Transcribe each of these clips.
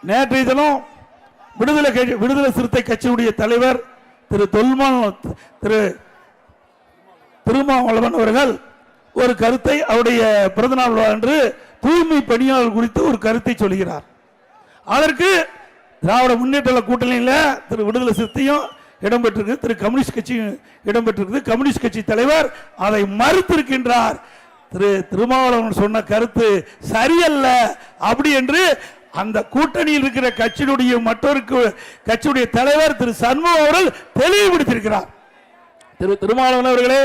நேற்றைய தினம் விடுதலை சிறுத்தை கட்சியுடைய தலைவர் திரு திருமாவளவன் அவர்கள் ஒரு கருத்தை அவருடைய பிறந்தநாள் அன்று தூய்மை பணியாளர் குறித்து ஒரு கருத்தை சொல்கிறார். அதற்கு திராவிட முன்னேற்ற கூட்டணியில் திரு விடுதலை சிறுத்தையும் இடம்பெற்றிருக்கு, திரு கம்யூனிஸ்ட் கட்சியும் இடம்பெற்றிருக்கு. கம்யூனிஸ்ட் கட்சி தலைவர் அதை மறுத்திருக்கின்றார். திரு திருமாவளவன் சொன்ன கருத்து சரியல்ல அப்படி என்று அந்த கூட்டணியில் இருக்கிற கட்சியினுடைய மற்றொரு கட்சியுடைய தலைவர் திரு சண்முகம் அவர்கள் தெளிவுபடுத்தியிருக்கிறார். திரு திருமாவளவன் அவர்களே,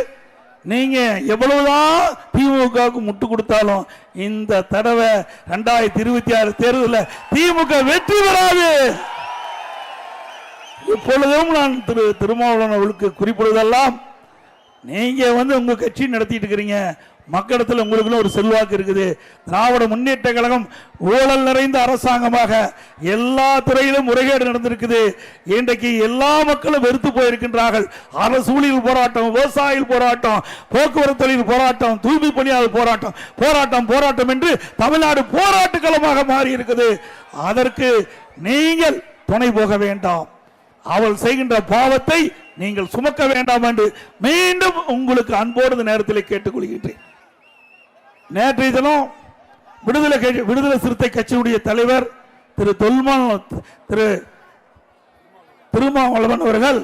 நீங்க எவ்வளவுதான் திமுகவுக்கு முட்டு கொடுத்தாலும் இந்த தடவை 2026 தேர்தலில் திமுக வெற்றி பெறாது. இப்பொழுதும் நான் திரு திருமாவளவன் அவர்களுக்கு குறிப்பிடுவதெல்லாம், நீங்க உங்க கட்சி நடத்திட்டு இருக்கிறீங்க, மக்களிடத்தில் உங்களுக்கு ஒரு செல்வாக்கு இருக்குது. திராவிட முன்னேற்ற கழகம் ஊழல் நிறைந்த அரசாங்கமாக எல்லா துறையிலும் முறைகேடு நடந்திருக்குது. இன்றைக்கு எல்லா மக்களும் வெறுத்து போயிருக்கின்றார்கள். அரசூழியல் போராட்டம், விவசாயிகள் போராட்டம், போக்குவரத்து தொழில் போராட்டம், தூய்மை பணியாளர் போராட்டம், போராட்டம் போராட்டம் என்று தமிழ்நாடு போராட்ட களமாக மாறி இருக்குது. அதற்கு நீங்கள் துணை போக வேண்டாம். அவள் செய்கின்ற பாவத்தை நீங்கள் சுமக்க வேண்டாம் என்று மீண்டும் உங்களுக்கு அன்போடு நேரத்தில் கேட்டுக்கொள்கின்றேன். நேற்றைய தினம் விடுதலை சிறுத்தை கட்சியுடைய தலைவர் திரு திருமாவளவன் அவர்கள்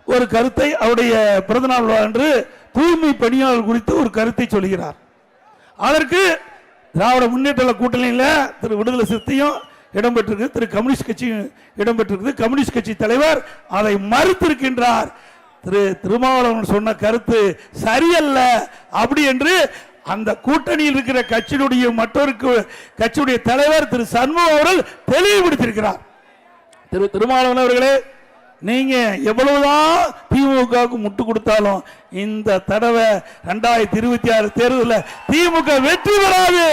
ஒரு கருத்தை அவருடைய பிறந்தநாள் அன்று தூய்மை பணியாளர் குறித்து ஒரு கருத்தை சொல்கிறார். அதற்கு திராவிட முன்னேற்ற கூட்டணியில் திரு விடுதலை சிறுத்தையும் இடம்பெற்றிருக்கு, திரு கம்யூனிஸ்ட் கட்சியும் இடம்பெற்றிருக்கு. கம்யூனிஸ்ட் கட்சி தலைவர் அதை மறுத்திருக்கின்றார். திரு திருமாவளவன் சொன்ன கருத்து சரியல்ல அப்படி என்று அந்த கூட்டணியில் இருக்கிற கட்சியினுடைய மற்றொரு கட்சியுடைய தலைவர் திரு சண்முகம் அவர்கள் தெளிவுபடுத்தியிருக்கிறார். திரு திருமாவளவன் அவர்களே, நீங்க எவ்வளவுதான் திமுகவுக்கு முட்டு கொடுத்தாலும் இந்த தடவை 2026 தேர்தலில் திமுக வெற்றி பெறாது.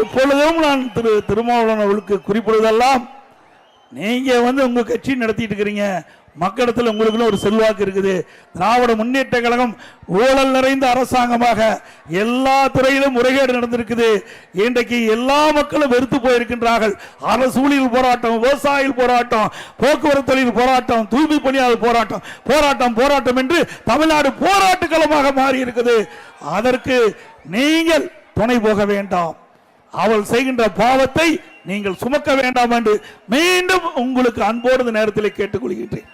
இப்பொழுதும் நான் திரு திருமாவளவன் அவர்களுக்கு குறிப்பிடுவதெல்லாம், நீங்க உங்க கட்சி நடத்திட்டு இருக்கிறீங்க, மக்களிடத்தில் உங்களுக்கு ஒரு செல்வாக்கு இருக்குது. திராவிட முன்னேற்ற கழகம் ஊழல் நிறைந்த அரசாங்கமாக எல்லா துறையிலும் முறைகேடு நடந்திருக்குது. இன்றைக்கு எல்லா மக்களும் வெறுத்து போயிருக்கின்றார்கள். அரசூழியல் போராட்டம், விவசாயிகள் போராட்டம், போக்குவரத்து தொழில் போராட்டம், தூய்மை பணியாளர் போராட்டம், போராட்டம் போராட்டம் என்று தமிழ்நாடு போராட்ட களமாக மாறி இருக்குது. அதற்கு நீங்கள் துணை போக வேண்டாம். அவள் செய்கின்ற பாவத்தை நீங்கள் சுமக்க வேண்டாம் என்று மீண்டும் உங்களுக்கு அன்போடு நேரத்தில் கேட்டுக்கொள்கின்றேன்.